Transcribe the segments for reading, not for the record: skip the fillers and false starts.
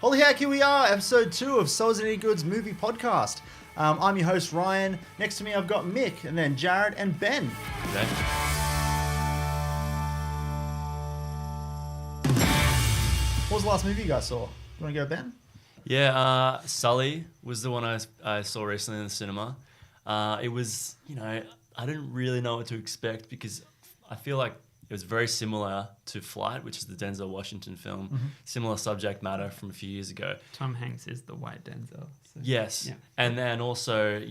Holy heck, here we are, episode 2 of Souls and Any Goods movie podcast. I'm your host, Ryan. Next to me, I've got Mick, and then Jared and Ben. Okay. What was the last movie you guys saw? You want to go, Ben? Yeah, Sully was the one I saw recently in the cinema. It was, I didn't really know what to expect because I feel like it was very similar to Flight, which is the Denzel Washington film. Mm-hmm. Similar subject matter from a few years ago. Tom Hanks is the white Denzel. So. Yes. Yeah. And then also,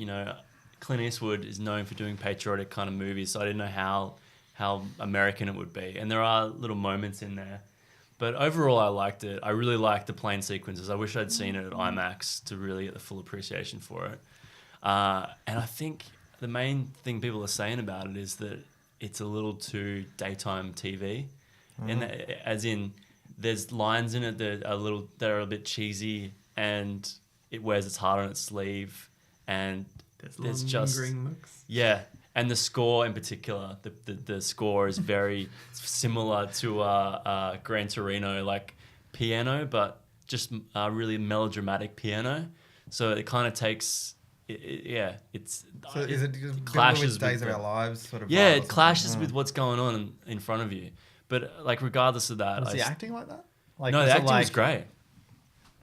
Clint Eastwood is known for doing patriotic kind of movies, so I didn't know how American it would be. And there are little moments in there. But overall, I liked it. I really liked the plane sequences. I wish I'd seen it at IMAX to really get the full appreciation for it. And I think the main thing people are saying about it is that it's a little too daytime TV. And as in, there's lines in it that are a bit cheesy, and it wears its heart on its sleeve. And there's just lingering looks. Yeah. And the score in particular, the score is very similar to Gran Torino, like piano, but just really melodramatic piano. So it kind of takes, it's... So is it clashes with Days of Our Lives? Sort of it clashes with what's going on in front of you. But regardless of that... Was the acting like that? No, the acting was great.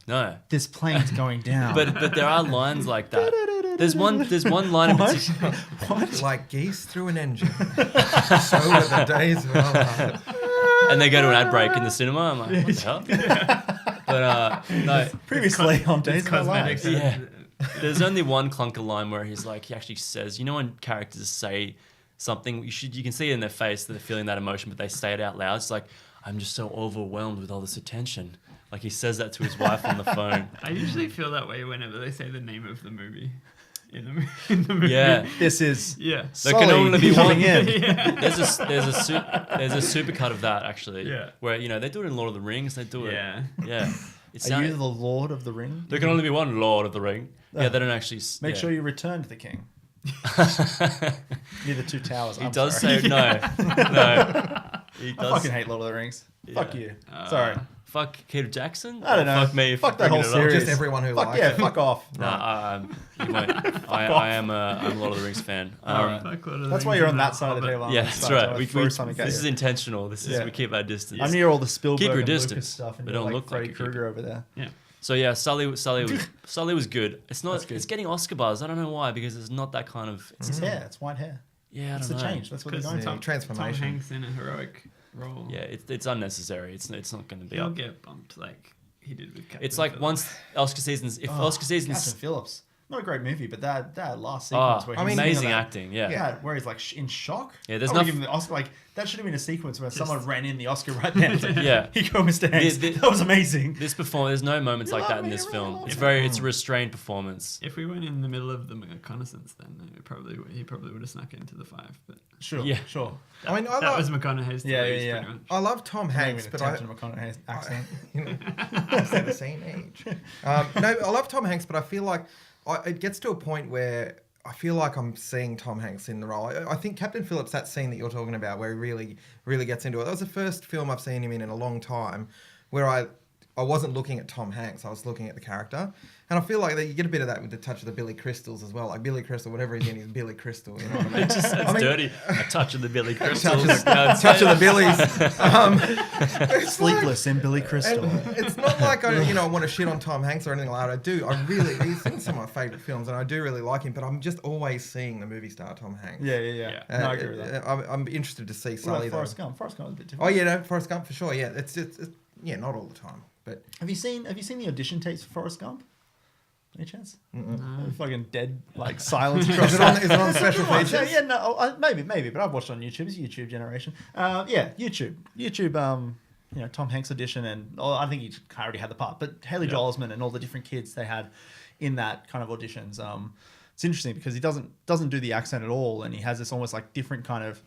No. This plane's going down. But there are lines like that. There's one line in particular. What? Like geese through an engine. So were the days of our lives. And they go to an ad break in the cinema. I'm like, what the hell? Yeah. But no. Previously on Days of Our Lives. Yeah. There's only one clunker line where he actually says, when characters say something, you can see it in their face that they're feeling that emotion, but they say it out loud. It's like, I'm just so overwhelmed with all this attention. Like he says that to his wife on the phone. I usually feel that way whenever they say the name of the movie. In the movie. Yeah. This is there Sully can only be coming one. in. Yeah. There's a super cut of that actually. Yeah. Where they do it in Lord of the Rings. They do it. Yeah. Yeah. Are you the Lord of the Ring? There can only be one Lord of the Ring. Yeah, they don't actually. Make sure you return to the king. Near the two towers. He does say no. He does. I fucking hate Lord of the Rings. Yeah. Fuck you. Sorry. Fuck Peter Jackson? I don't know. Fuck me. Fuck that whole bringing it up. series. Just everyone who fuck likes yeah, it. fuck off. No, you won't. I am a Lord of the Rings fan. That's why you're on that side of the table. Yeah, that's right. This is you. intentional. We keep our distance. I'm near all the Spielberg Keep your and distance, Lucas stuff, and but you're don't like look Freddy like you keep Krueger over there. Yeah. So yeah, Sully was good. It's not. good. It's getting Oscar buzz. I don't know why, because it's not that kind of. It's his hair. It's white hair. Yeah, It's the change. That's what they're going for. Transformation. Tom Hanks in a heroic role. Yeah, it's unnecessary. It's not going to be. He'll Up. get bumped like he did with Captain It's like Phillips. once Oscar seasons. If Oscar seasons. Captain Phillips. Not a great movie, but that last sequence where he's amazing that, acting. Yeah. Yeah, where he's like in shock. Yeah, there's I would nothing. give him the Oscar. Like that should have been a sequence where someone ran in the Oscar right there. Like, Yeah. Here you go, Mr. Hanks. That was amazing. This performance, there's no moments You like love that in me, this you film. really It's love me. it's a restrained performance. If we went in the middle of the reconnaissance, then he probably would have snuck into the 5. But Sure. Yeah. Sure. that was McConaughey's. Yeah, release, yeah. pretty much. I love Tom Hanks, but I McConaughey's accent. they're the same age. No, I love Tom Hanks, but I feel like it gets to a point where I feel like I'm seeing Tom Hanks in the role. I think Captain Phillips, that scene that you're talking about, where he really, really gets into it. That was the first film I've seen him in a long time, where I wasn't looking at Tom Hanks. I was looking at the character. And I feel like that you get a bit of that with the touch of the Billy Crystals as well. Like Billy Crystal, whatever he's in, he's Billy Crystal. You know what I mean? It's dirty. A touch of the Billy Crystal. touch of the Billies. Sleepless in Billy Crystal. It's not like I want to shit on Tom Hanks or anything like that. I do. He's in some of my favourite films, and I do really like him. But I'm just always seeing the movie star Tom Hanks. Yeah. No, I agree with that. I'm interested to see Sully. Forrest Gump. Forrest Gump was a bit different. Oh yeah, no, Forrest Gump for sure. Yeah, it's not all the time, but Have you seen the audition tapes for Forrest Gump? Any chance? No. Fucking dead, like silence across. is it on special features? Yeah, no, maybe, but I've watched it on YouTube. It's YouTube generation. YouTube. Tom Hanks audition, and I think he already had the part, but Haley Joel Osment and all the different kids they had in that kind of auditions. It's interesting because he doesn't do the accent at all, and he has this almost like different kind of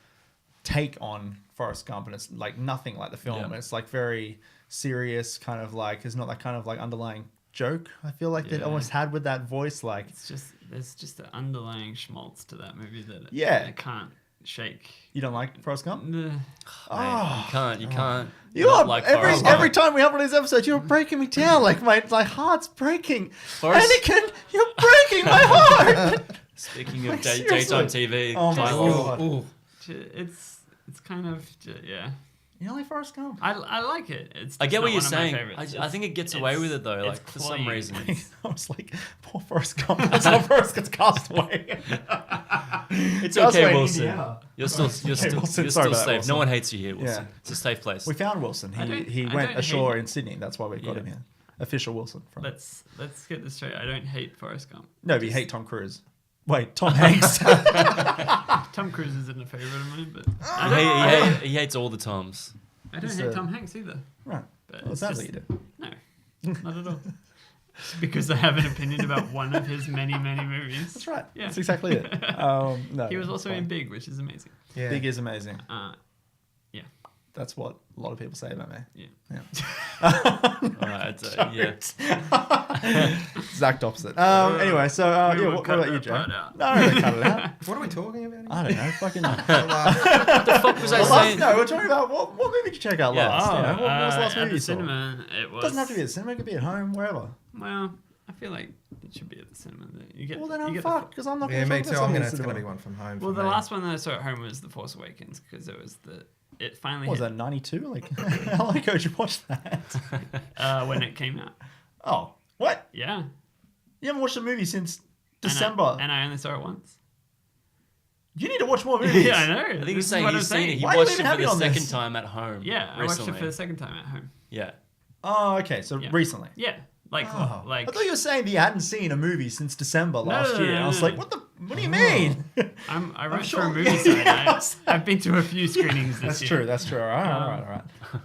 take on Forrest Gump, and it's like nothing like the film. Yeah. It's like very serious, kind of like there's not that kind of like underlying joke I feel like they almost had with that voice. Like There's just the underlying schmaltz to that movie that Yeah. it can't shake. You don't like Forrest Gump? Nah. Man, you can't. You not are like Forrest Gump. every time we have one of these episodes, you're breaking me down. Like my heart's breaking. Anakin, you're breaking my heart. Speaking of Like, daytime seriously. TV, Oh my finally. God. It's kind of yeah. You don't like Forrest Gump? I like it. It's I just get what not you're one of my saying. favorites. I think it gets away with it though, it's like for some clean. reason. I was like, poor Forrest Gump. That's how Forrest gets cast away. It's Cast away okay, in Wilson. Indiana. You're still Wilson, you're sorry still about that, safe. Wilson. No one hates you here, Wilson. Yeah. It's a safe place. We found Wilson. I He don't went hate- ashore in Sydney. That's why we got Yeah. him here. Official Wilson. From. Let's get this straight. I don't hate Forrest Gump. No, but you hate Tom Cruise. Wait, Tom Hanks. Tom Cruise isn't a favorite of mine, but He hates all the Toms. I don't It's hate a- Tom Hanks either. Right. But Well, it it's sounds just- like you do. No, not at all. It's because I have an opinion about one of his many movies. That's right. Yeah. That's exactly it. No, He was it's also fine. in Big, which is amazing. Yeah. Big is amazing. Yeah, That's what a lot of people say about me. yeah. Alright, yeah. Exact opposite. Anyway, so We yeah, will what cut about you, that Joe? part out. No, don't cut it out. What are we talking about? I don't know. Fucking. Well, What was I saying? No, we're talking about what movie did you check out Yeah. last? You know, what was the last at movie the you saw? cinema, it was. Doesn't have to be at the cinema. It could be at home, wherever. Well, I feel like it should be at the cinema. You get. Well, then you I'm get fucked because I'm not. yeah, gonna me talk too. about I'm something gonna. at It's the gonna be cinema. one from home. Well, for the me. last one that I saw at home was The Force Awakens because it was it finally What was hit, that 92? Like, how long ago did you watch that? when it came out. Oh, what? Yeah. You haven't watched a movie since And December. and I only saw it once. You need to watch more movies. Yeah, I know. I think This he's is saying what he's I'm seen it. saying. He Why do you watched even it have for me the on second this? time at home. Yeah, I recently. watched it for the second time at home. Yeah. Oh, okay. So Yeah. recently. Yeah, like Oh. like I thought you were saying that you hadn't seen a movie since December last no, year. no, And I was no. like, what do you mean? I went sure- for a movie yeah, site. yeah. I've been to a few screenings this That's year. true. That's true. All right. All right.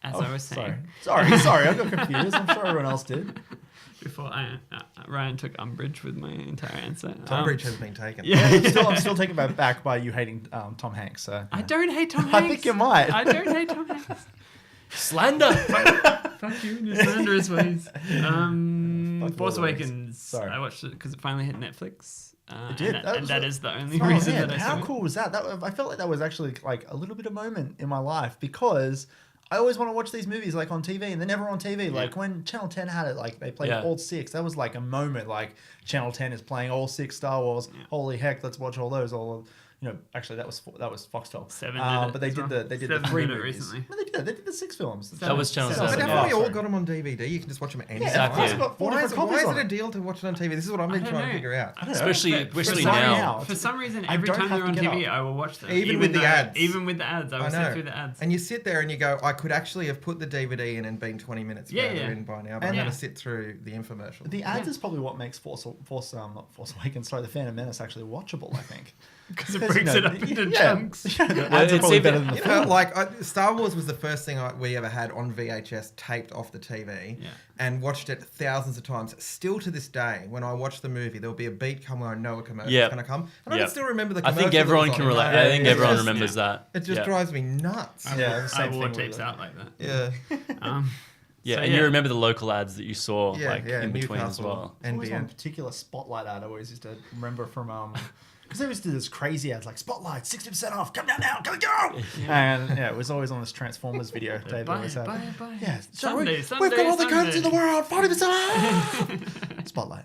As Oh, I was saying sorry. I got confused. I'm sure everyone else did. before, Ryan took umbrage with my entire answer. Tunbridge has been taken. Yeah. I'm still taken back by you hating Tom Hanks. So I don't hate Tom Hanks. I think you might. I don't hate Tom Hanks. Slander. Fuck you and your slanderous ways. Fuck Force all the ways. Awakens. Sorry. I watched it because it finally hit Netflix. It did. And that is the only Oh, reason man, that I how saw it. cool was that? I felt like that was actually like a little bit of moment in my life because I always want to watch these movies like on TV and they're never on TV. Like when Channel 10 had it, like they played Yeah. all six. That was like a moment. Like Channel 10 is playing all six Star Wars. Yeah. Holy heck, let's watch all those. Actually that was Foxtel. Seven did it but they as did well. the Seven three did it movies. recently. No, they did. They did the six films. That was Channel Seven. But 7. haven't we all sorry. got them on DVD? You can just watch them at any Yeah, Exactly. it's got four Why is, different why copies is on it a it. deal to watch it on TV? This is what I've been I don't trying to know. figure out. I don't know. Especially For especially some now. reason- For some reason, I every don't time have they're on to get TV, up. I will watch them. Even with the though- ads. Even with the ads, I will I sit know. through the ads. And you sit there and you go, I could actually have put the DVD in and been 20 minutes Yeah, further yeah. in by now, but And- I'm going Yeah. to sit through the infomercial. The ads Yeah. is probably what makes Force Awakens, sorry, the Phantom Menace actually watchable, I think. Because it breaks it up into chunks. Yeah, the Well, ads are it's probably even- better than the You know, film. like Star Wars was the first thing we ever had on VHS taped off the TV Yeah. and watched it thousands of times. Still to this day, when I watch the movie, there'll be a beat come where I know a commercial Yeah. is going to come. And I Yeah. can still remember the I commercial. think that everyone was can on it. relate. Yeah, I think yeah, everyone yeah. remembers that. It just Yeah. drives me nuts. I Yeah, will, same I will thing watch with tapes it. out like that. Yeah. Yeah, So, and you remember the local ads that you saw like in between as Newcastle, well. There's always one NBN. particular Spotlight ad I always used to remember from because they always did this crazy ads like Spotlight 60% off, come down now, go. And yeah, it was always on this Transformers video. David Buy always it, had. buy it. Yeah, so Sunday, we've Sunday, got all the codes in the Sunday. world, 40% off. Spotlight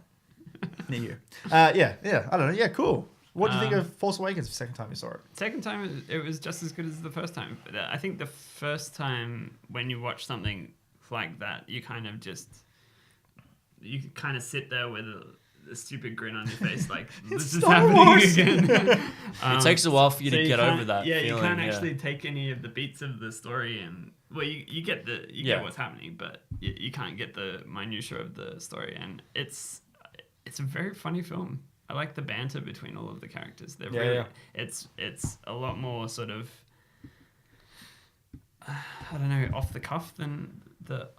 near you. Yeah. I don't know. Yeah, cool. What do you think of Force Awakens the second time you saw it? Second time, it was just as good as the first time. But I think the first time when you watch something like that, you kind of sit there with a stupid grin on your face, like this is Star happening Wars. again. It takes a while for you so to get can't- over that Yeah, feeling. you can't yeah. actually take any of the beats of the story, and you get Yeah. get what's happening, but you can't get the minutia of the story, and it's a very funny film. I like the banter between all of the characters. They're really, it's a lot more sort of I don't know, off the cuff than the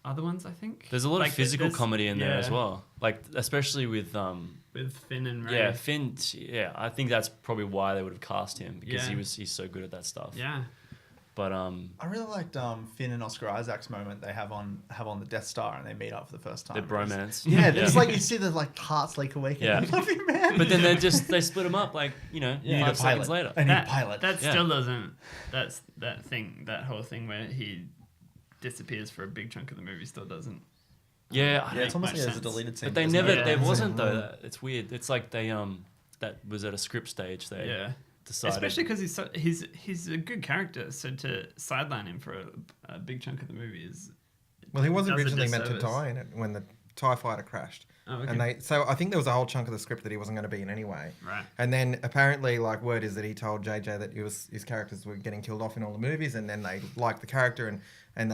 other ones, I think. There's a lot of physical there's- comedy in there yeah, as well. Like especially with with Finn and Rey. yeah, Finn. Yeah, I think that's probably why they would have cast him because Yeah. he's so good at that stuff. Yeah. But I really liked Finn and Oscar Isaac's moment they have on the Death Star and they meet up for the first time. the bromance. Yeah, it's like you see the like hearts leak away. Yeah. I love you, man. But then they split them up like, you know, You need 5 a seconds pilot. later. I need a That, pilot. that Yeah. still doesn't. That's that whole thing where he disappears for a big chunk of the movie still doesn't. Yeah, Yeah, it's almost much like there's a sense. deleted scene. but they doesn't never. it? Yeah. There Yeah. wasn't though. It's weird. It's like they that was at a script stage. They Yeah. decided. Especially because he's a good character, so to sideline him for a big chunk of the movie is. Well, he was does a originally meant to disservice. die in it when the TIE fighter crashed. Oh, okay. And so I think there was a whole chunk of the script that he wasn't going to be in anyway. Right. And then apparently, like, word is that he told JJ that his characters were getting killed off in all the movies, and then they liked the character and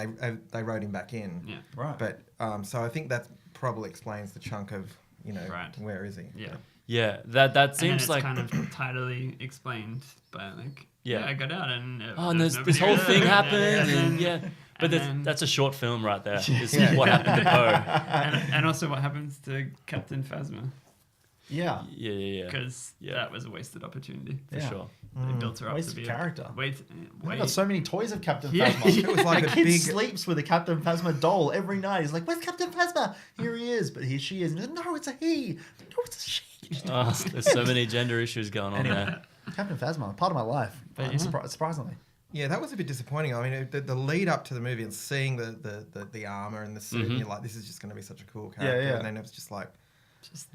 they wrote him back in. Yeah. Right. But so I think that probably explains the chunk of Right. where is he? Yeah. Yeah, that And then seems it's like kind of tidily explained by like. Yeah. I got out and. oh, and there's this nobody whole there, thing and happened, then- and yeah. But and then- that's a short film right there. Is Yeah. what happened to Poe. and also what happens to Captain Phasma Yeah. Yeah. because Yeah. that was a wasted opportunity. For Yeah. sure. They built her up Wasted to be character. Wait. I've got so many toys of Captain Yeah. Phasma. It was like My a kid big. sleeps with a Captain Phasma doll every night. He's like, "Where's Captain Phasma?" Here he is, but she is. And he's like, "No, it's a he. No, it's a she." Oh, there's so many gender issues going on there. Captain Phasma, part of my life. But yeah. Surprisingly. Yeah, that was a bit disappointing. I mean, the lead up to the movie and seeing the armor and the suit, and you're like, this is just going to be such a cool character. Yeah. And then it was just like,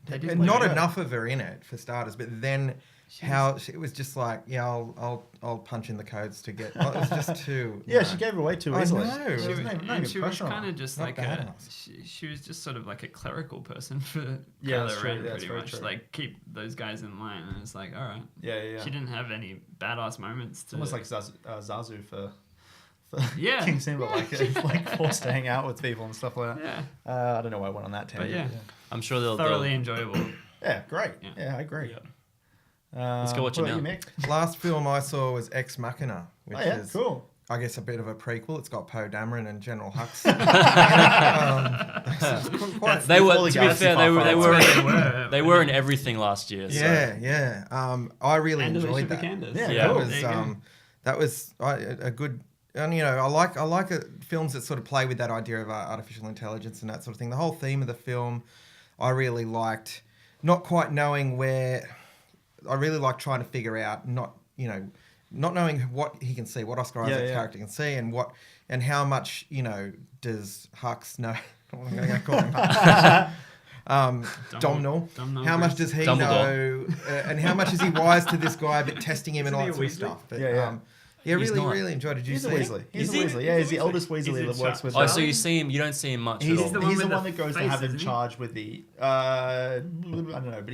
They did and let not her go. enough of her in it for starters. But then how it was just like, yeah, I'll punch in the codes to get. It was just too. Yeah, she gave it away too I easily. know. There She was was, no and good she was pressure on kind her. of just Not like badass. she was just sort of like a clerical person for Yeah, Kylo that's true. Ren, Yeah, that's pretty very much. true. Like keep those guys in line, and it's like, all right. Yeah. She didn't have any badass moments. To, Almost like Zazu for Yeah. King Simba, like forced to hang out with people and stuff like that. yeah, I don't know why I went on that tangent. yeah. I'm sure they'll thoroughly enjoyable. Yeah, great. Yeah. Yeah, I agree. Yeah. Let's go watch it what about now. you, Mick? Last film I saw was Ex Machina, which Oh, yeah, is cool. I guess a bit of a prequel. It's got Poe Dameron and General Hux. Quite, They were, Before the to be Galaxy fair, Far Far they were in everything last year. So. yeah. I really And enjoyed Alicia that. Vikander. Yeah, Yeah. cool. That was a good. And I like films that sort of play with that idea of artificial intelligence and that sort of thing. The whole theme of the film, I really liked. Not quite knowing where. I really like trying to figure out not knowing what he can see, what Oscar Isaac's character can see, and how much does Hux know. I'm going to call him Hux. Domhnall. How much does he know, and how much is he wise to this guy, but testing him and all that sort of stuff. But, He's not. really enjoyed it. Did you He's a see it? Weasley. He's Is a he? Weasley. Yeah, he's the eldest Is Weasley it that works with. Oh, so you don't see him much He's at all. the one the with one the that goes to face, have in isn't he? charge with the. I don't know, but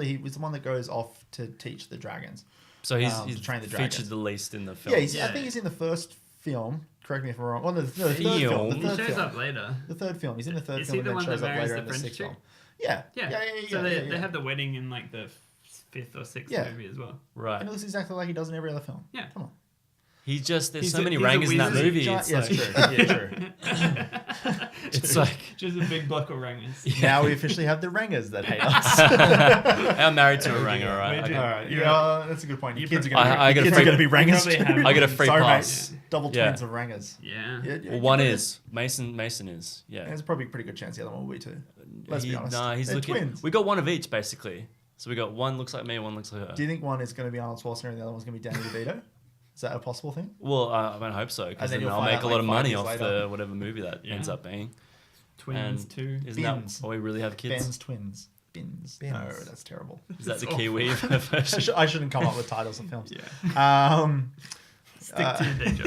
he was the one that goes off to teach the dragons. So he's to train the featured dragons. the least in the film. Yeah, I think he's in the first film. Correct me if I'm wrong. Well, the third Film. film. The He third shows film. up later. The third film. He's in the third Is film he and the then one shows that up marries later the in the French sixth chick? film. Yeah. So they yeah. have the wedding in like the fifth or sixth Yeah. movie as well. Right. And it looks exactly like he does in every other film. Yeah. Come on. There's He's so a- many he's a rangers in that Weasley. movie. Yeah, It's it's like, true. Yeah, true. it's like Just a big block of rangers. Now we officially have the Rangers that hate us. I'm married to a ranger, right? We're Okay. All right. You're- Yeah, that's a good point. Your kids are going I to got a be free- going to be Rangers probably too. have- I get a free Sorry, pass. mate. Double Yeah. twins of Rangers. Yeah. Well, one is Mason is. Yeah. There's probably a pretty good chance the other one will be too. Let's be honest. Nah, he's They're looking. twins. We got one of each basically. So we got one looks like me, one looks like her. Do you think one is going to be Arnold Schwarzenegger and the other one's going to be Danny DeVito? Is that a possible thing? Well, I mean, I hope so And because then then you'll I'll find make out, a like, lot of 5 money years off later. the whatever movie that ends up being. Twins And too. Isn't Bins. that why we really have kids? Ben's twins. Bins. Bins. No, that's terrible. Is that the It's Kiwi version? I shouldn't come up with titles of films. Yeah. Stick to your day job.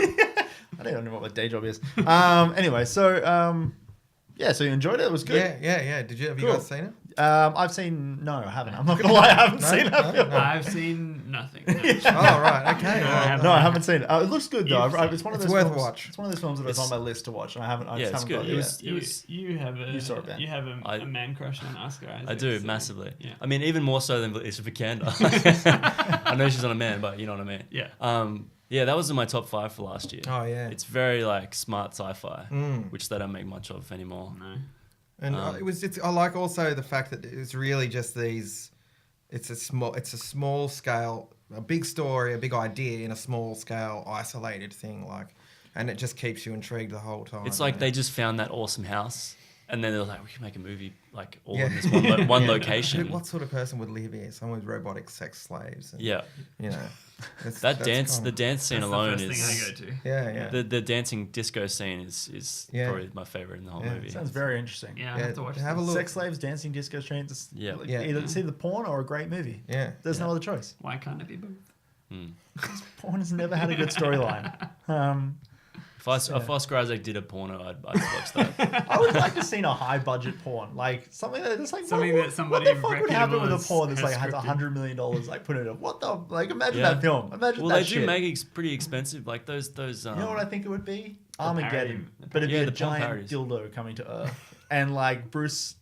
I don't even know what my day job is. Anyway, so so you enjoyed it. It was good. Yeah. Have you Cool. guys seen it? No, I haven't. I'm not gonna lie, I haven't seen that film. I've seen nothing. No. Oh right, okay. Well, No, I haven't seen it. It looks good though. It's one of It's those worth films, watch. It's one of those films that was on my list to watch, and I haven't. I Yeah, just it's haven't good. got It was- You have a You saw it, Ben. you have I- a man crush on Oscar Isaac. I do so- massively. Yeah. I mean, even more so than Alicia Vikander. I know she's not a man, but you know what I mean. Yeah. Yeah, that was in my top 5 for last year. Oh yeah. It's very like smart sci-fi, Mm. which they don't make much of anymore. No. And I like also the fact that it's really just these It's a small scale, a big story, a big idea in a small scale, isolated thing, and it just keeps you intrigued the whole time. It's like they just found that awesome house, and then they're like, we can make a movie like all in this one location. What sort of person would live here? Someone with robotic sex slaves. And, Yeah. You know, The dance scene alone the first is. thing I go to. Yeah. The dancing disco scene is probably my favorite in the whole movie. Sounds very interesting. Yeah, I have to watch have a this. look. Sex slaves, dancing disco trains. Yeah. Either it's either porn or a great movie. Yeah. There's no other choice. Why can't it be both? Porn has never had a good storyline. If Oscar Isaac did a porno, I'd watch that. I would like to see a high budget porn, like something that's like Something what, that somebody what the fuck would happen with a reputable porn that's has like has scripted. $100 million like put in it? What the like? Imagine Yeah. that film. Imagine Well, that they shit. do make pretty expensive, like those. You know what I think it would be? Armageddon, parody. but it'd Yeah, be a the porn giant parodies. dildo coming to Earth, and like Bruce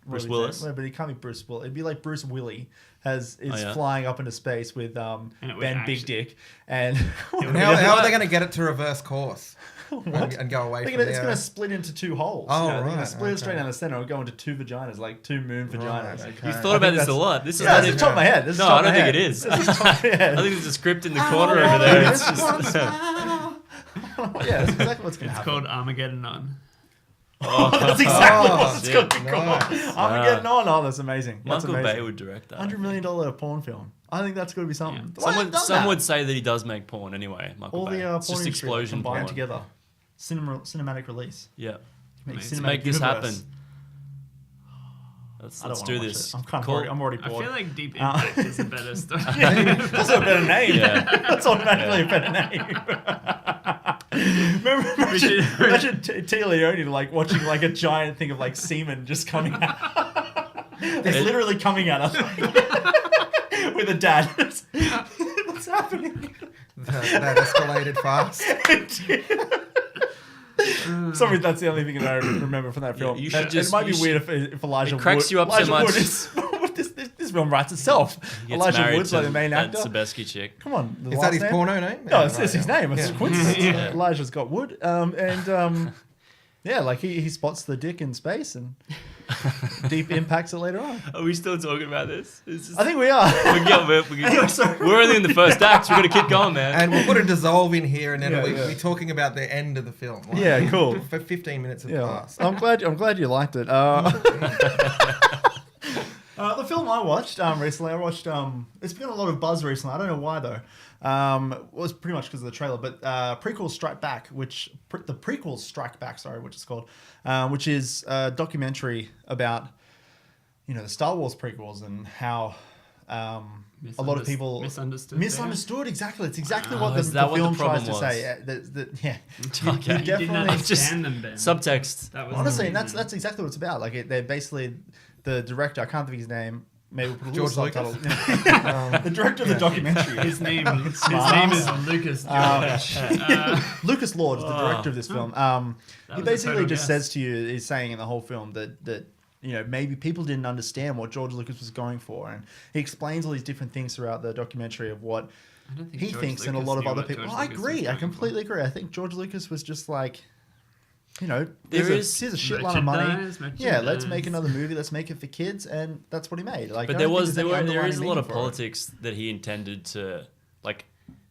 Bruce Willis? No, but he can't be Bruce Willis. It'd be like Bruce Willie is yeah. flying up into space with it would Ben Big actually- Dick, and How are they going to get it to reverse course and go away They're from gonna, it's there? going to split into two holes. Oh, They're going to right, split it straight okay. down the center and go into two vaginas, like two moon vaginas. okay. You've I thought about think this a that's- lot. This is Yeah, not that's even. the top of my head. This is No, the top I of don't my think it head. is. This is the top of my I head. think there's a script in the corner over there. It's just. Yeah, that's exactly what's going to It's happen. called Armageddon on. That's exactly Oh, what it's going to be called. nice. I'm getting on. Oh, that's amazing. That's Michael amazing. Bay would direct that. $100 million porn film. I think that's going to be something. Yeah. Why haven't done Some that? would say that he does make porn anyway. Michael all Bay. the It's porn just industry explosion combined porn. together. Cinematic release. Yeah. Let's Let's cinematic make this happen. universe. Let's I don't do wanna watch this. it. I'm kind of Cool. already, I'm already I bored. feel like Deep Impact is a better story. That's a better name. Yeah. That's automatically a better name. Imagine Tia Leone like watching like a giant thing of like semen just coming out. It's literally coming at us with a dad. What's happening? That escalated fast. Sorry, that's the only thing that I remember from that film. you should And just- it might be you weird if Elijah It cracks Wood, you up so Elijah much. Wood is, this film writes itself. He gets Elijah married Wood's to like the main that actor. Sebesky chick. Come on, the Is last that his name? porno name? No, Yeah, it's right, his yeah. name. It's Yeah. a coincidence. Yeah. Elijah's got wood, yeah, like he spots the dick in space and Deep impacts it later on. Are we still talking about this? I think we are. We're only in the first act. We're gonna keep going, man. And we'll put a dissolve in here, and then Yeah, we're talking about the end of the film. Like, Yeah, cool. For 15 minutes have Yeah, passed. I'm glad you liked it. The film I watched recently, it's been a lot of buzz recently. I don't know why though. It was pretty much because of the trailer, but Prequels Strike Back, which it's called, which is a documentary about the Star Wars prequels and how a lot of people misunderstood. Exactly, it's exactly what the is that what the film tries to problem say. Yeah, Okay. You didn't understand them, Ben. Subtext. That was honestly, the and reason. that's exactly what it's about. Like they're basically the director. I can't think of his name. Maybe we'll put a little George subtitle. Lucas? The director of the documentary. His name is Smart. Lucas George. Lucas Lord is the director of this film. He was a basically total just guess. says to you, he's saying in the whole film that maybe people didn't understand what George Lucas was going for, and he explains all these different things throughout the documentary of what I don't think he George thinks and a Lucas lot of knew other what people. George I Lucas was agree. I going for. completely agree. I think George Lucas was just like, There here's a shitload of money. Merchandise. Yeah, let's make another movie. Let's make it for kids, and that's what he made. Like, But I there don't think was there's any there is a underlying lot of meaning for it. politics that he intended to like.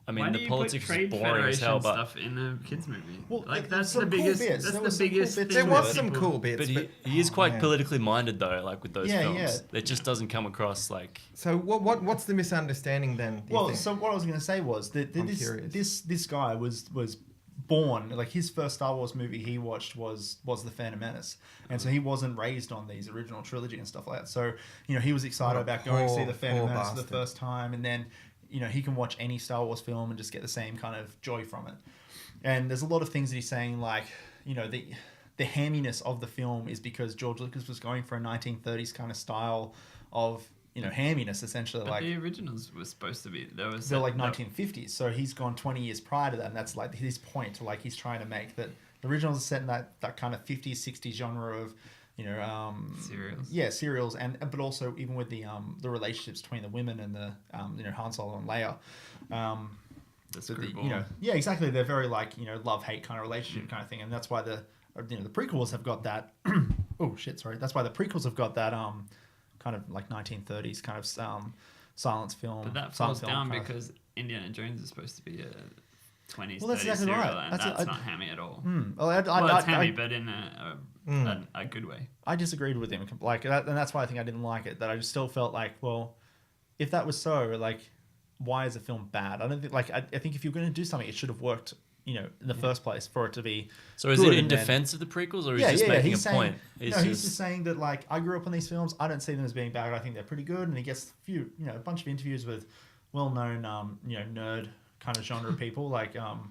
I mean, Why do the you politics put is Trade boring as hell, Federation but stuff in a kids movie? Well, Like there's that's some the cool biggest. bits. That's There the was some biggest. cool bits thing There to that was some people- cool bits, but but he is quite man. politically minded though. Like with those Yeah, films, yeah. it just doesn't come across like. So what's the misunderstanding then? do you Well, think? so what I was going to say was that I'm curious. this guy was born, like his first Star Wars movie he watched was The Phantom Menace, and so he wasn't raised on these original trilogy and stuff like that. So he was excited What a about going to see poor, The Phantom poor Menace for the bastard. first time, and then he can watch any Star Wars film and just get the same kind of joy from it. And there's a lot of things that he's saying, like the hamminess of the film is because George Lucas was going for a 1930s kind of style of hamminess, essentially. But Like the originals were supposed to be. they're like 1950s, so he's gone 20 years prior to that, and that's like his point. Like he's trying to make that the originals are set in that kind of 50s, 60s genre of Serials. Yeah, serials, but also even with the relationships between the women and the Han Solo and Leia. The So screwball. yeah, exactly. They're very like love hate kind of relationship kind of thing, and that's why the prequels have got that. Oh shit, sorry. That's why the prequels have got that kind of like 1930s kind of silence film. But that silent falls film down kind of- because Indiana Jones is supposed to be a 20s, Well, that's 30s exactly serial, right. and That's that's a- not hammy at all. Well, Well, it's hammy, but in a good way. I disagreed with him, like that, and that's why I think I didn't like it. That I just still felt like, well, if that was so, like, why is the film bad? I don't think, like, I think if you're going to do something, it should have worked, you know, in the first place for it to be. So is good, it in and then- defense of the prequels, or is he just making he's a saying, point? He's just saying that, like, I grew up on these films. I don't see them as being bad. I think they're pretty good. And he gets a bunch of interviews with well-known, nerd kind of genre people, like, people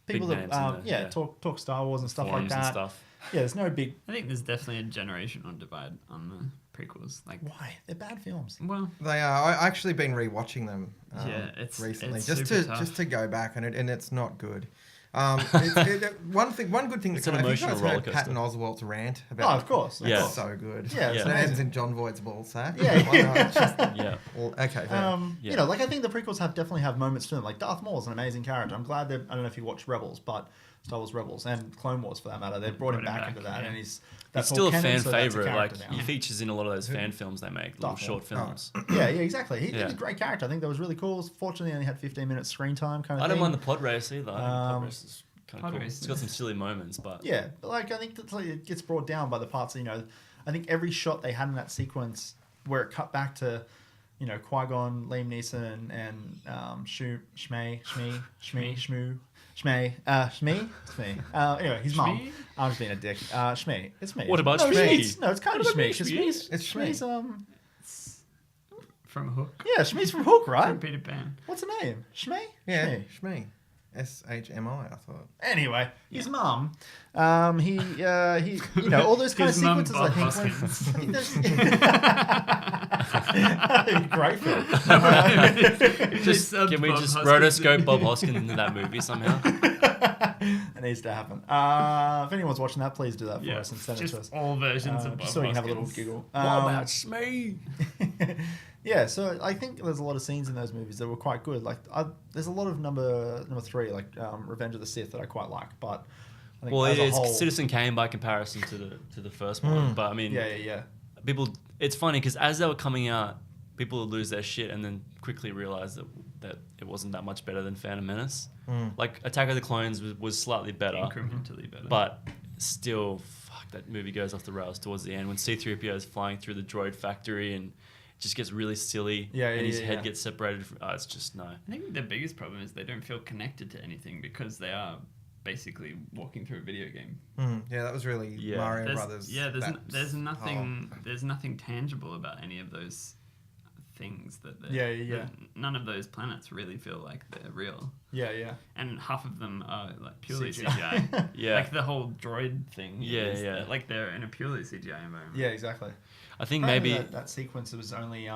Big that, names in there, talk Star Wars and stuff like forums and that. stuff. Yeah, there's no big. I think there's definitely a generational divide on the prequels. Like, Why? They're bad films. well, They are. I actually been rewatching them. Yeah, it's recently it's just super to tough. just to go back and it's not good. One good thing. It's That an have you emotional guys roller heard Patton coaster. Oswalt's rant Oh, about? of course. Yeah. It's so good. Yeah, it's So it amazing. ends in John Voight's ball sack. Yeah. Why not? It's just- Yeah. well, okay. fair. Yeah. You know, like I think the prequels definitely have moments to them. Like Darth Maul's an amazing character. I'm glad I don't know if you watched Rebels, but Star Wars Rebels and Clone Wars for that matter, they brought him back into that, yeah. and he's It's all still a canon, fan so that's favorite. Like character he now. features in a lot of those fan films they make, little Darth short Maul. films. Yeah, exactly. He's Yeah. a great character. I think that was really cool. Fortunately, he only had 15 minutes screen time kind of I thing. don't mind the pod race either. I think the pod race is kind Pod of cool. race, It's got some silly moments, but Yeah, but like I think that's like it gets brought down by the parts. I think every shot they had in that sequence where it cut back to, Qui-Gon, Liam Neeson, and Shmee. Anyway, his mum. Shmee? I'm just being a dick. Shmee. It's me. What about no, Shmee? No, it's kind of What about Shmee. 'Cause Shmee? Shmee's, It's Shmee. Shmee's from Hook. yeah, Shmee's from Hook, From right? Peter Pan. What's her name? Shmee? yeah, Shmee. Shmee. SHMI. I thought. Anyway, his mum, he, all those kind of His mum, sequences. Bob I Hoskins. think that'd be great film. just subbed can we Bob just Hoskins. rotoscope Bob Hoskins into that movie somehow? It needs to happen. If anyone's watching that, please do that for us and send it to us. Just all versions of Bob Just so we can have a little Hoskins. giggle. What about Shmee? Yeah, so I think there's a lot of scenes in those movies that were quite good. Like, there's a lot of number 3, like Revenge of the Sith, that I quite like. But I think Well, as a it's whole, Citizen Kane by comparison to the first one. But I mean, yeah. people. It's funny because as they were coming out, people would lose their shit and then quickly realize that it wasn't that much better than Phantom Menace. Like Attack of the Clones was slightly better, Incrementally better. but still, fuck, that movie goes off the rails towards the end when C-3PO is flying through the droid factory and it just gets really silly. And his head gets separated. It's just no. I think the biggest problem is they don't feel connected to anything because they are basically walking through a video game. Yeah, that was really Yeah. Mario Brothers. There's nothing tangible about any of those things Yeah. none of those planets really feel like they're real, Yeah. and half of them are like purely CGI. CGI. Yeah. Like the whole droid thing. Yeah. Like they're in a purely CGI environment. Yeah, exactly. I think Apparently maybe that sequence was only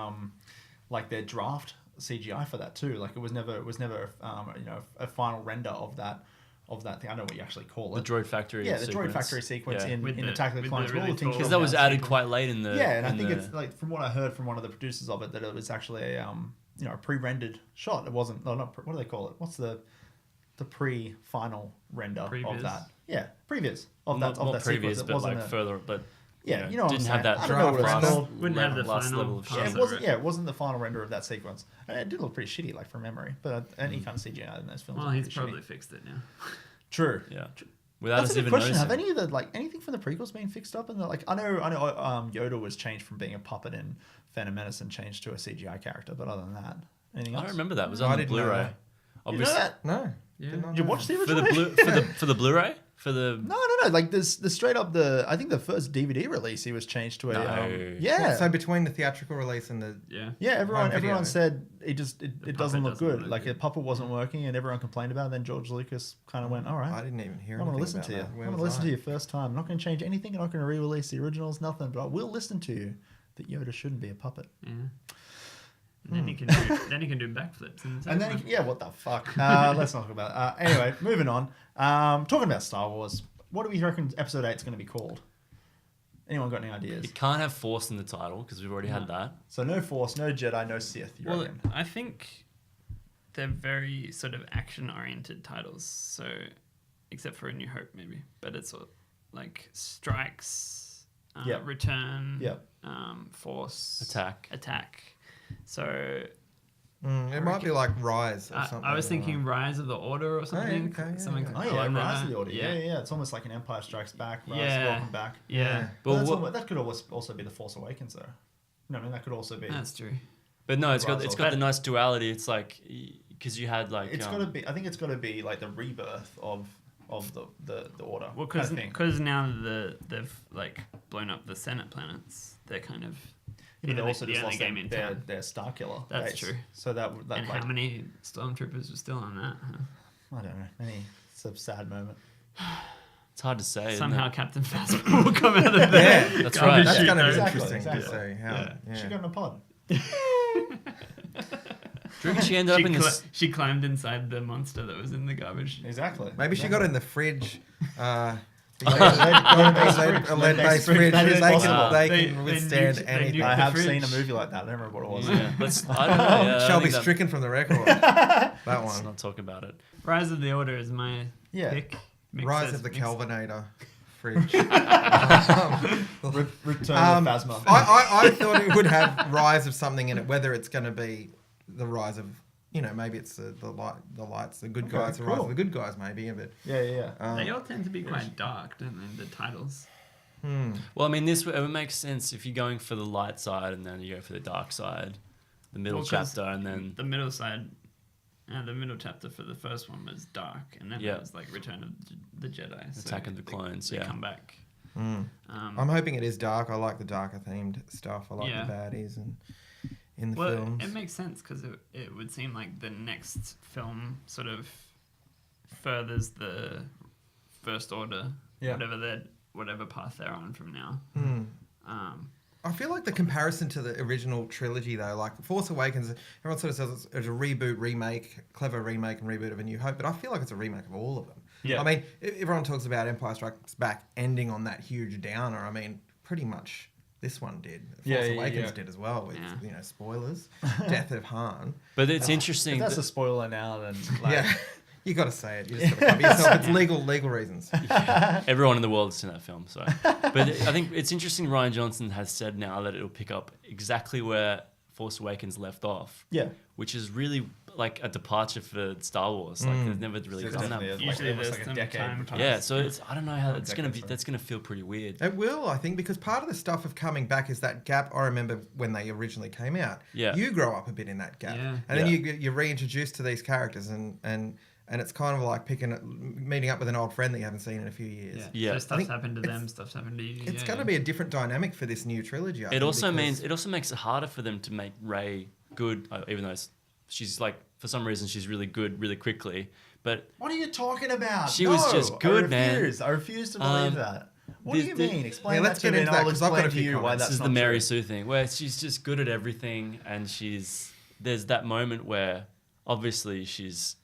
like their draft CGI for that too. Like it was never a final render of that thing. I don't know what you actually call the it. droid factory. Yeah, the droid sequence. factory sequence Yeah. in With the- Attack of the with Clones. the Where all really the things tall- Because fall that was down added sequence. quite late in the. Yeah, and I in think the- it's like from what I heard from one of the producers of it that it was actually a pre-rendered shot. It wasn't. No, not what do they call it? What's the pre-final render of Previs? that? Yeah, previous of not, that. not Of that previous, sequence. It but wasn't like a- further, but Yeah, you know what I'm didn't have saying. that I don't know what it's last, called. Wouldn't have the last final level of pass Yeah, shit. it wasn't. Yeah, it wasn't the final render of that sequence. And it did look pretty shitty, like from memory. But any kind of CGI in those films. Well, are he's pretty probably shitty. fixed it now. True. Yeah. Without That's us a good even question. noticing. Have any of the anything from the prequels been fixed up? And like I know Yoda was changed from being a puppet in Phantom Menace and changed to a CGI character. But other than that, anything I else? don't remember that. It was I on the didn't know Blu-ray. that. You know that? No. Yeah. Did not Did you know watch the that. For the original? for the Blu-ray for the. No. Like the straight up I think the first DVD release he was changed to a No. yeah. So between the theatrical release and the Yeah. Yeah, Home video. everyone said it puppet doesn't look doesn't good. look Like good. the puppet wasn't working, and everyone complained about it. Then George Lucas kind of went, "All right, I didn't even hear I'm going to anything listen to you. about that. I'm Where going to was listen I? to you first time. I'm not going to change anything. I'm not going to re-release the originals, nothing. But I will listen to you that Yoda shouldn't be a puppet." Yeah. And then he can do backflips. And then, what the fuck? Let's not talk about it. Anyway, moving on. Talking about Star Wars, what do we reckon Episode 8 is going to be called? Anyone got any ideas? It can't have Force in the title because we've already had that. So no Force, no Jedi, no Sith. You Well, reckon? I think they're very sort of action-oriented titles. So, except for A New Hope, maybe, but it's sort of like Strikes, Yep. Return, Yep. Force Attack. So It might be like Rise or something. I was thinking Rise of the Order or something. okay, something yeah. Oh yeah, along that Rise of line. the Order. Yeah. It's almost like an Empire Strikes Back. Rise, Yeah. Welcome Back. Yeah, But That could also be the Force Awakens, though. No, I mean that could also be. that's true. But no, it's Rise got of- the nice duality. It's like because you had like It's got to be. I think it's got to be like the rebirth of the Order. Well, kind of thing. because now they've like blown up the Senate planets, they're kind of They the also only- just the only lost game in town. their Star Killer. That's base. true. So that And like how many stormtroopers were still on that? Huh? I don't know. It's a sad moment. it's hard to say. isn't Somehow it? Captain Phasma will come out of there. Yeah, That's Garbage right. That's chute, going to be though. Exactly, interesting to exactly. see how. Yeah. Yeah. She got in a pod. Do you reckon she ended up in this? She climbed inside the monster that was in the garbage. Exactly. Maybe she got in the fridge. Lead-based A lead-based fridge. fridge. That is They possible. can They withstand nuked- they anything. nuked I the have fridge. seen a movie like that. I don't remember what it was. Yeah, I don't know. Yeah, I Shall think be that- stricken from the record. That Let's one. not talk about it. Rise of the Order is my Yeah. pick. Rise of the Kelvinator fridge. Return of Phasma. I thought it would have Rise of something in it, whether it's going to be the Rise of, maybe it's the lights, the good Okay, guys, the Rise cool. of the good guys, maybe. But Yeah. They all tend to be quite dark, don't they? The titles. Well, I mean, this it makes sense if you're going for the light side and then you go for the dark side, the middle Well, 'cause chapter, and then the middle side. The middle chapter for the first one was dark, and then Yeah. it was like Return of the Jedi. So Attack of the Clones. They Yeah, come back. I'm hoping it is dark. I like the darker themed stuff. I like Yeah. the baddies and in the Well, films. it makes sense because it would seem like the next film sort of furthers the First Order, Yeah. whatever path they're on from now. I feel like the comparison to the original trilogy, though, like Force Awakens, everyone sort of says it's a reboot, remake, clever remake and reboot of A New Hope, but I feel like it's a remake of all of them. Yeah. I mean, everyone talks about Empire Strikes Back ending on that huge downer. I mean, pretty much this one did. Force Awakens did as well, with, spoilers. Death of Han. but it's If interesting. that's that- a spoiler now, then like, Yeah. You got to say it. You just got to cover yourself. It's legal reasons. Everyone in the world has seen that film, so. But I think it's interesting. Ryan Johnson has said now that it'll pick up exactly where Force Awakens left off. Yeah. Which is really like a departure for Star Wars. Like they've never really There's done that. definitely Before. Usually almost there's like a some decade time between. Yeah, so it's I don't know how it's gonna be. sorry. That's gonna feel pretty weird. It will, I think, because part of the stuff of coming back is that gap. I remember when they originally came out. Yeah. You grow up a bit in that gap. Yeah. And then you're reintroduced to these characters and it's kind of like meeting up with an old friend that you haven't seen in a few years. Yeah. So I stuff's think happened to it's- them, stuff's happened to you. It's going to be a different dynamic for this new trilogy. I It think, also because- makes it harder for them to make Rey good, even though she's like for some reason she's really good really quickly. But What are you talking about? She was just good, man. I refuse to believe that. What do you mean? Explain Yeah, that let's to get me into and that, I'll 'cause I've got explain a to few you why comments. that's this is not the Mary true. Sue thing, where she's just good at everything, and there's that moment where obviously she's.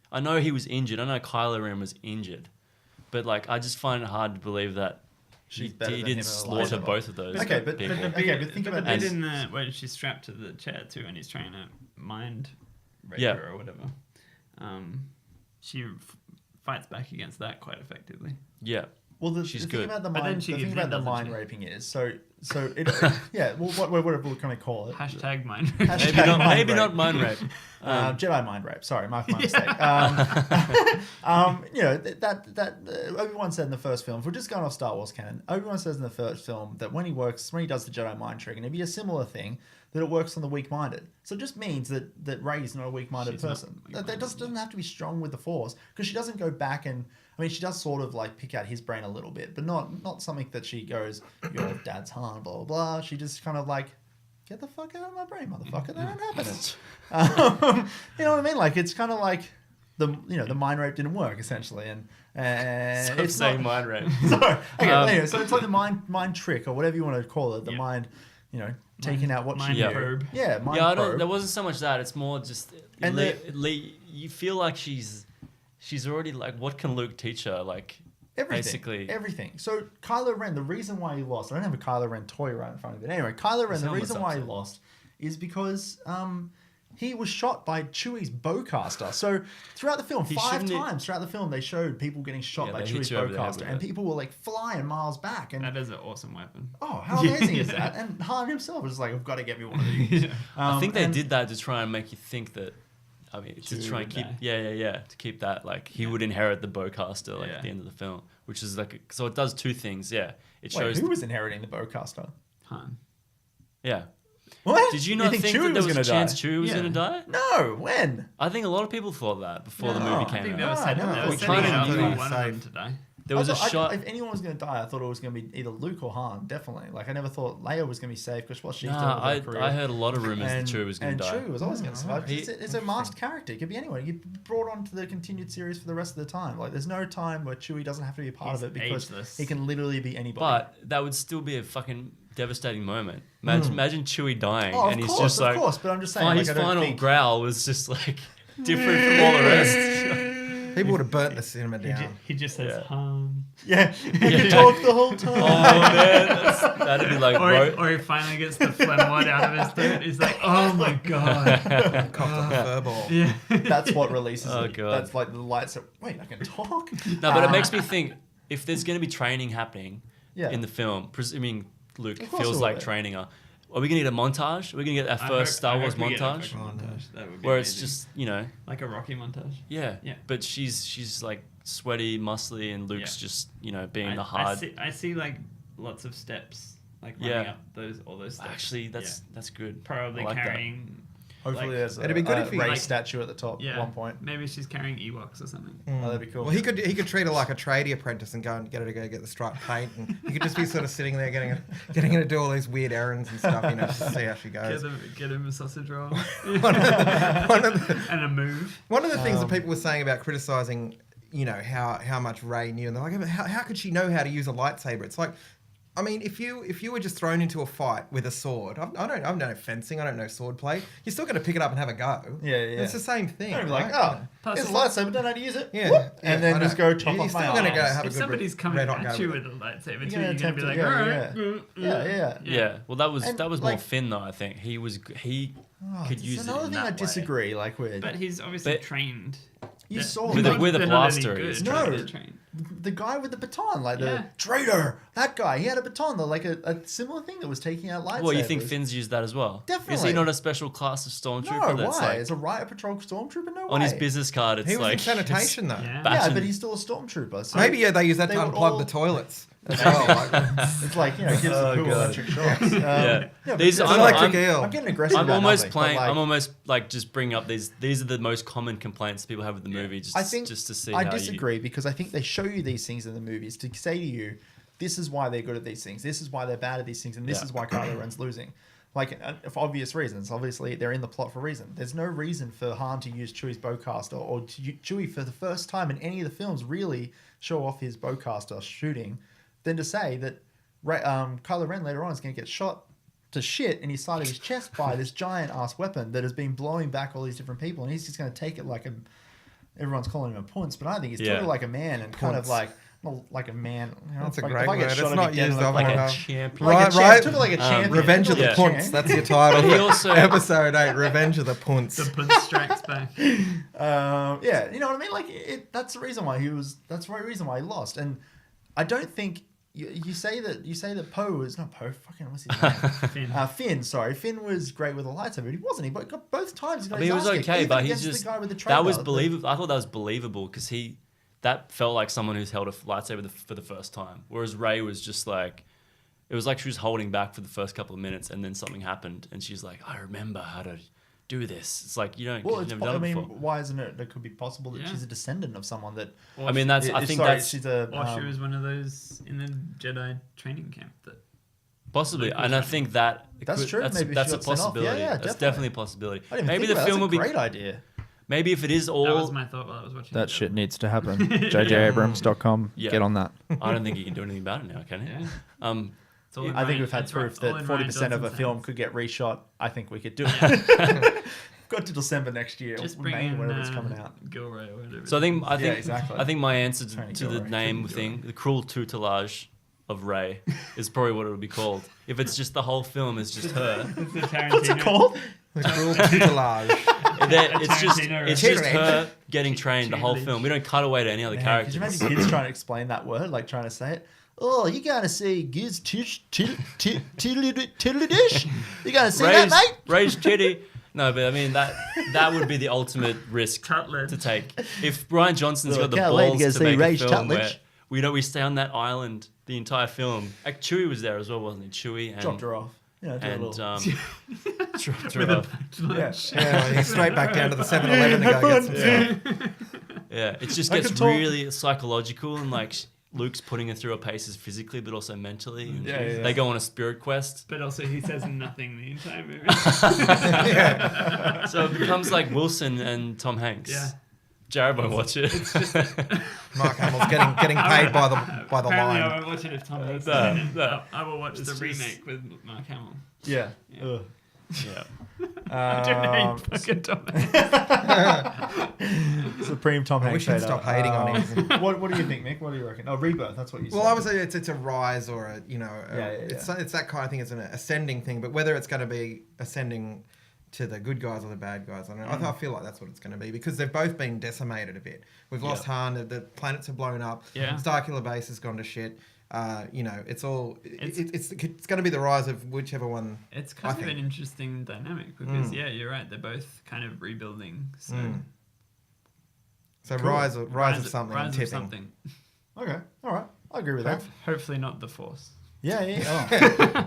I know he was injured. I know Kylo Ren was injured, but like I just find it hard to believe that She's he better than him didn't in a slaughter lightsaber. both of those Okay, but people. think but about the bit this. in the when she's strapped to the chair too, and he's trying to mind rape Yeah. her or whatever. She fights back against that quite effectively. Yeah. Well, She's the thing good. about the But then mind, she the thing gives about in, the doesn't mind she? raping is so it yeah. Well, what can we call it? Hashtag mind. Hashtag Maybe mind not rape. mind rape. Jedi mind rape. Sorry, my mistake. That Obi-Wan said in the first film. If we're just going off Star Wars canon, Obi-Wan says in the first film that when he does the Jedi mind trick, and it'd be a similar thing, that it works on the weak-minded. So it just means that Rey's not a weak-minded She's not person. That weak-minded, doesn't have to be strong with the Force, because she doesn't go back and. I mean, she does sort of like pick out his brain a little bit, but not something that she goes, "Your dad's Han," blah blah blah. She just kind of like, "Get the fuck out of my brain, motherfucker! That ain't happening." You know what I mean? Like it's kind of like the mind rape didn't work essentially, and Stop it's saying not, mind rape. Sorry. Okay. Anyway, so it's like the mind trick or whatever you want to call it. The Yeah. mind, taking out what mind she knew. probe. Yeah, mind Yeah, probe. there wasn't so much that. It's more just And you feel like she's already like, what can Luke teach her? Like Everything. basically. Everything. So Kylo Ren, the reason why he lost, I don't have a Kylo Ren toy right in front of me. But anyway, Kylo Ren, His the helmet's reason why he upside. lost is because he was shot by Chewie's bowcaster. So throughout the film, He 5 shouldn't have- times throughout the film, they showed people getting shot Yeah, by they hit Chewie's you over the head bowcaster, with and it. people were like flying miles back. And That is an awesome weapon. oh, how amazing is that? And Han himself was like, I've got to get me one of these. I think they and- did that to try and make you think that. I mean, to Chewie try and would keep, die. to keep that like he would inherit the bowcaster like Yeah. at the end of the film, which is like so it does 2 things. Yeah, it Wait, shows. who was inheriting the bowcaster? Han. Yeah. What? Did you not think, Chewie that there was a gonna chance die? Chewie was Yeah. going to die? No, when? I think a lot of people thought that before the No, movie I came I think out. they were setting, no, they were we setting kinda it up knew for he one was of them safe. to die. There was I a thought- shot. If anyone was going to die, I thought it was going to be either Luke or Han, definitely. Like, I never thought Leia was going to be safe because what she's doing with Nah, her career. I heard a lot of rumors that Chewie was going to die. And Chewie was always going to survive. He- It's a masked character. It could be anyone. You brought on to the continued series for the rest of the time. Like, there's no time where Chewie doesn't have to be a part He's of it because ageless. he can literally be anybody. But that would still be a fucking devastating moment. Imagine Chewie dying, oh, and of he's course, just like, of course. But I'm just saying, his like, I don't final think... growl was just like different from all the rest. People would have burnt the cinema down. He just says Yeah. Han. Yeah, he could talk the whole time. Oh man, that'd be like, Or he finally gets the phlegm out of his throat. He's like, oh my god. Coughed up a fur ball. Yeah. That's what releases Oh, it. God. That's like the lights that, wait, I can talk? no, but it makes me think if there's going to be training happening Yeah. in the film, presuming Luke Of course feels it like will. training her, are we going to get a montage? Are we going to get our I first hope- Star I Wars hope we get a montage? fucking montage. That would be Where it's amazing. just, you know, like a Rocky montage. yeah. Yeah. But she's like sweaty, muscly, and Luke's Yeah. just, you know, being the I hard. see like lots of steps, like Yeah. running up all those steps. Actually, that's good. Probably I like that. carrying. Hopefully like- there's It'd be good if he- Rey like- statue at the top Yeah. at one point. Maybe she's carrying Ewoks or something. Oh, that'd be cool. Well, he could treat her like a tradie apprentice and go and get her to go get the striped paint, and he could just be sort of sitting there getting her to do all these weird errands and stuff, you know, just to see how she goes. Get him a sausage roll one of the, and a move. one of the things that people were saying about criticizing, you know, how much Rey knew, and they're like, how could she know how to use a lightsaber? It's like, I mean, if you were just thrown into a fight with a sword, I don't know fencing, I don't know swordplay. You're still going to pick it up and have a go. Yeah. It's the same thing. Don't be right? like, oh, Plus it's a it's lightsaber, don't know how to use it. Yeah, Whoop, yeah, and then I just know. go chop You're off my still gonna arms. go have a If good somebody's coming red hot at go you with with a lightsaber You're too, gonna you're gonna be attempt like, it, "Alright, yeah. Yeah. Well, that was And, more like- Finn though. I think he Oh, could it's use it another in thing I that way. disagree like with. But he's obviously But- trained. You They're- saw With the, a- with a they're not any blaster, good, he's but trained. they're No. trained. the guy with the baton, like the Yeah. traitor, that guy, he had a baton, like a similar thing that was taking out lightsabers. Well, you think Finn's used that as well? Is Definitely. he not a special class of stormtrooper No, that's why? like It's a riot patrol stormtrooper, no on way. his business card? It's He was like in sanitation though. Yeah. Yeah, Bashing- but he's still a stormtrooper. So Maybe they use that they to would unplug all- the toilets as well. Like, It's like, you know, it gives Oh, the cool God. electric shocks. Yeah. but These- it's I'm- like- electric I'm- eel. I'm getting aggressive. I'm about almost nothing, but, playing. like, I'm almost like just bring up these are the most common complaints people have with the movie. Just I think just to see. I how disagree because I think they show you these things in the movies to say to you, this is why they're good at these things. This is why they're bad at these things, and this Yeah. is why Kylo Ren's losing. Like, for obvious reasons. Obviously, they're in the plot for a reason. There's no reason for Han to use Chewie's bowcaster or Chewie for the first time in any of the films really show off his bowcaster shooting, than to say that Kylo Ren later on is going to get shot to shit in his side of his chest by this giant ass weapon that has been blowing back all these different people, and he's just going to take it like a. Everyone's calling him a punce, but I think he's Yeah. took it like a man and kind of Punce. like. Well, like a man. You know, That's a if I- great if I get word. shot, It's I'd not be dead used like often like a enough. champion. Like Right, a champ. right. Took it like a champion. Revenge of the Yeah. Punts. That's your title. He also- Episode 8, Revenge of the Punts. The punch strikes back. Yeah, you know what I mean. Like that's the reason why he was. That's the right reason why he lost. And I don't think you say that Poe was not Poe. Fucking what's his name? Finn. Finn. Sorry, Finn was great with a lightsaber. But he wasn't. He got both times. He got I mean, it his was ass kicked, okay, even but he's against just the guy with the that was trailer. believable. I thought that was believable because that felt like someone who's held a lightsaber for the first time, whereas Rey was just like. It was like she was holding back for the first couple of minutes, and then something happened, and she's like, "I remember how to do this." It's like you've Well, never I done it mean, before. why isn't it? It could be possible that Yeah. she's a descendant of someone that. Or I mean, that's. I think that's she's a. Or she was one of those in the Jedi training camp that. possibly, Luke was and I like- think that That's true. That's, Maybe she that's a got sent off. Yeah, possibility. yeah, That's definitely. definitely a possibility. I didn't even Maybe think the about film that. will be. Great idea. Maybe if it is That all. was my thought while I was watching. That the shit film. needs to happen. JJAbrams.com. Yeah. Get on that. I don't think you can do anything about it now, can you? Yeah. It's all in I think Ryan- we've had it's all proof in that Ryan 40% of a Johnson's film hands. could get reshot. I think we could do it. Got to December next year, Just or bring May, in whenever it's coming out. Gilroy or whatever. So I think exactly. I think my answer Tony to the Gilroy. name Tony thing, Gilroy. the cruel tutelage of Rey, is probably what it would be called. If it's just the whole film is just her. It's the Tarantino. What's it called? The cruel tutelage. It's just Tutelage. her getting trained the whole Tutelage. film. We don't cut away to any other Man, characters. could you imagine kids trying to explain that word, like trying to say it? Oh, you gotta say giz tiddly dish? You gotta say that, mate? Raised titty. No, but I mean that would be the ultimate risk Cutlet. to take. If Brian Johnson's Well, got the can't wait to balls go to see make a Raised film where Cutlet. we stay on that island the entire film. Like, Chewie was there as well, wasn't he? Chewie and Dropped her off. You know, do a and little- dropped her With off. Yeah, he's straight back down to the 7-Eleven to go get some stuff. Yeah, it just I gets can talk. really psychological, and like Luke's putting her through her paces physically, but also mentally. And Yeah. They go on a spirit quest, But also, he says nothing the entire movie. Yeah. so it becomes like Wilson and Tom Hanks. Yeah. Jared won't watch it. Mark Hamill's getting paid by the Apparently, I line. won't watch it if Tom Hanks is No, in it. no. I will watch It's the just- remake with Mark Hamill. Yeah. Yeah. Ugh. Yeah. I don't know you fucking Tom Hanks. Supreme Tom We Hanks. should hater. stop hating on him. What do you think, Mick? What do you reckon? Oh, Rebirth. That's what you said. Well, I would say it's a rise or a Yeah. it's that kind of thing. It's an ascending thing, but whether it's going to be ascending to the good guys or the bad guys, I don't know. I feel like that's what it's going to be because they've both been decimated a bit. We've lost Han. The planets have blown up. Yeah. Starkiller Base has gone to shit. It's all It's- it's going to be the rise of whichever one. It's kind I of think. an interesting dynamic because, yeah, you're right. They're both kind of rebuilding. So, So Cool. rise of something. Rise I'm of tipping. something. Okay. All right. I agree with that. Hopefully not the Force. Yeah. Oh.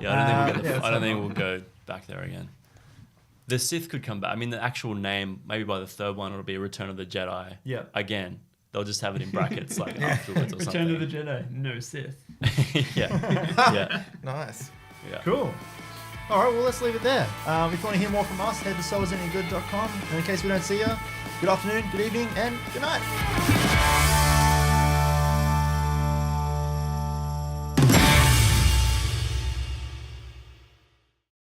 Yeah, I don't think yeah, we'll go back there again. The Sith could come back. I mean, the actual name, maybe by the third one, it'll be Return of the Jedi. Yeah. Again, they'll just have it in brackets like afterwards or Return something. of the Jedi. No Sith. yeah. Nice. Cool. All right, well, let's leave it there. If you want to hear more from us, head to soisanygood.com. And in case we don't see you, good afternoon, good evening, and good night.